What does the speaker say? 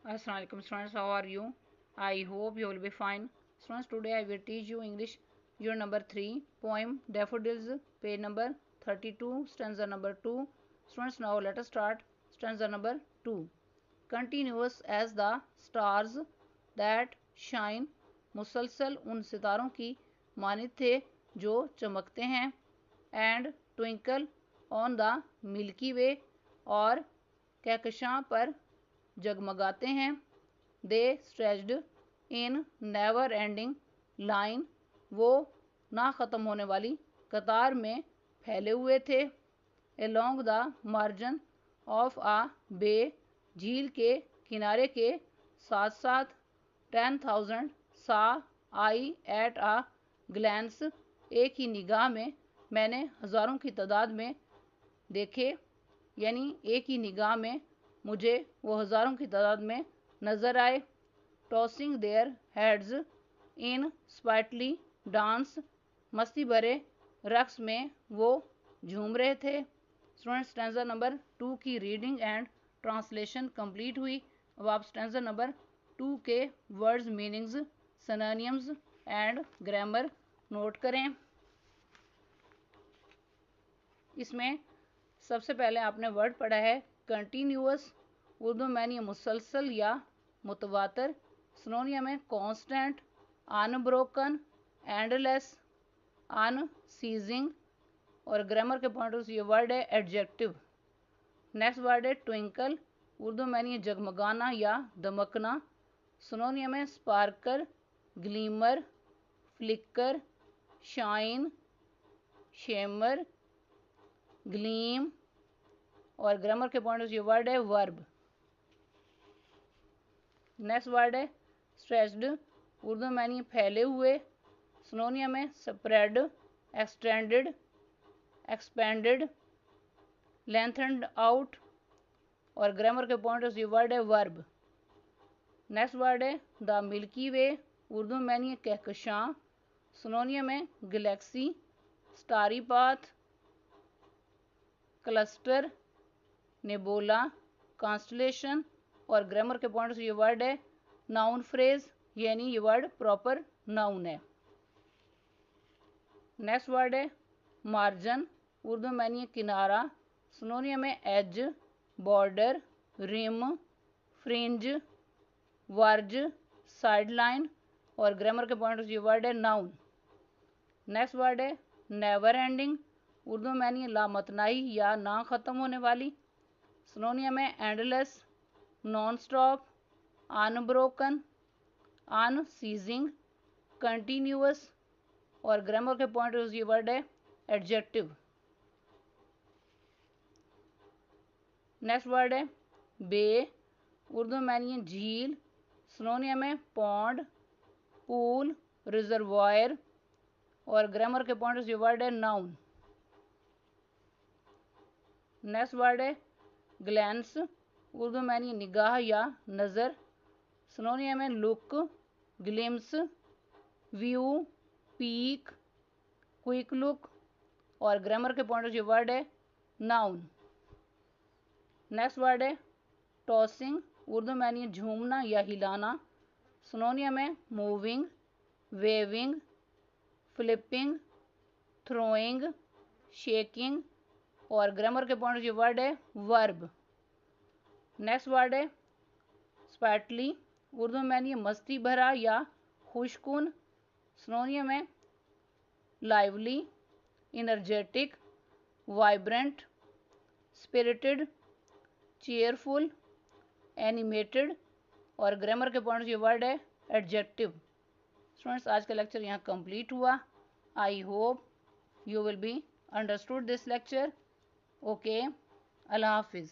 Assalamualaikum students, how are you? I hope you will be fine. Students, today I will teach you English unit number 3, poem Daffodils, page number 32, stanza number 2. Students, now let us start stanza number 2. Continuous as the stars that shine, मुसलसल उन सितारों की मानित थे जो चमकते हैं, and twinkle on the Milky Way, और कहकशां पर जगमगाते हैं. They stretched in never ending line, वो ना ख़त्म होने वाली कतार में फैले हुए थे. एलोंग द मार्जिन ऑफ आ बे, झील के किनारे के साथ साथ. 10,000 सा आई एट आ ग्लैंस, एक ही निगाह में मैंने हज़ारों की तादाद में देखे, यानी एक ही निगाह में मुझे वो हज़ारों की तादाद में नज़र आए. Tossing their heads in sprightly dance, मस्ती भरे रक्स में वो झूम रहे थे. स्टूडेंट्स, स्टैंजा नंबर 2 की रीडिंग एंड ट्रांसलेशन कंप्लीट हुई. अब आप स्टैंजा नंबर 2 के words, meanings, synonyms and grammar note करें. इसमें सबसे पहले आपने वर्ड पढ़ा है कंटिन्यूअस, उर्दू में यानी मुसलसल या मुतवातर. सिनोनियम में कांस्टेंट, अनब्रोकन, एंडलेस, अनसीजिंग. और ग्रामर के पॉइंट ऑफ ये वर्ड है एडजेक्टिव. नेक्स्ट वर्ड है ट्विंकल, उर्दू में यानी जगमगाना या दमकना. सिनोनियम में स्पार्कर, glimmer, flicker, shine, shamer, gleam. और ग्रामर के पॉइंट ऑफ ये वर्ड है वर्ब. नेक्स्ट वर्ड है स्ट्रेच्ड, उर्दू में यानी फैले हुए. सिनोनियम में स्प्रेड, एक्सटेंडेड, एक्सपेंडेड, लेंथनड आउट. और ग्रामर के पॉइंट ऑफ ये वर्ड है वर्ब. नेक्स्ट वर्ड है द मिल्की वे, उर्दू में यानी कहकशां. सिनोनियम में galaxy, starry path, cluster, nebula, constellation. और ग्रामर के पॉइंट से ये वर्ड है नाउन फ्रेज, यानी ये वर्ड प्रॉपर नाउन है. नेक्स्ट वर्ड है मार्जिन, उर्दू में यानी किनारा. सिनोनियम में edge, border, rim, fringe, verge, side line. और ग्रामर के पॉइंट से ये वर्ड है नाउन. नेक्स्ट वर्ड है नेवर एंडिंग, उर्दू में यानी लामतनाही या ना ख़त्म होने वाली. सिनोनियम में endless, non stop, unbroken, unceasing, continuous. और ग्रामर के पॉइंट ऑफ ये वर्ड है एडजेक्टिव. नेक्स्ट वर्ड है बे, उर्दू में यानी झील. सिनोनियम में पॉन्ड, पूल, रिजर्वायर. और ग्रामर के पॉइंट ऑफ ये वर्ड है नाउन. नेक्स्ट वर्ड है ग्लैंस, उर्दू में यानी निगाह या नज़र. सिनोनियम में look, glimpse, view, peak, quick look. और ग्रामर के पॉइंट ऑफ व्यू वर्ड है नाउन. नेक्स्ट वर्ड है टॉसिंग, उर्दू में यानी झूमना या हिलाना. सिनोनियम में moving, waving, flipping, throwing, shaking. और ग्रामर के पॉइंट ऑफ व्यू वर्ड है वर्ब. नेक्स्ट वर्ड है स्पाइटली, उर्दू में यानी मस्ती भरा या खुशकुन. सिनोनियम में lively, energetic, vibrant, spirited, cheerful, animated. और ग्रामर के पॉइंट ये वर्ड है एडजेक्टिव. स्टूडेंट्स, आज का लेक्चर यहाँ कंप्लीट हुआ. I hope you will be understood this lecture. Okay, अल्लाह हाफिज़.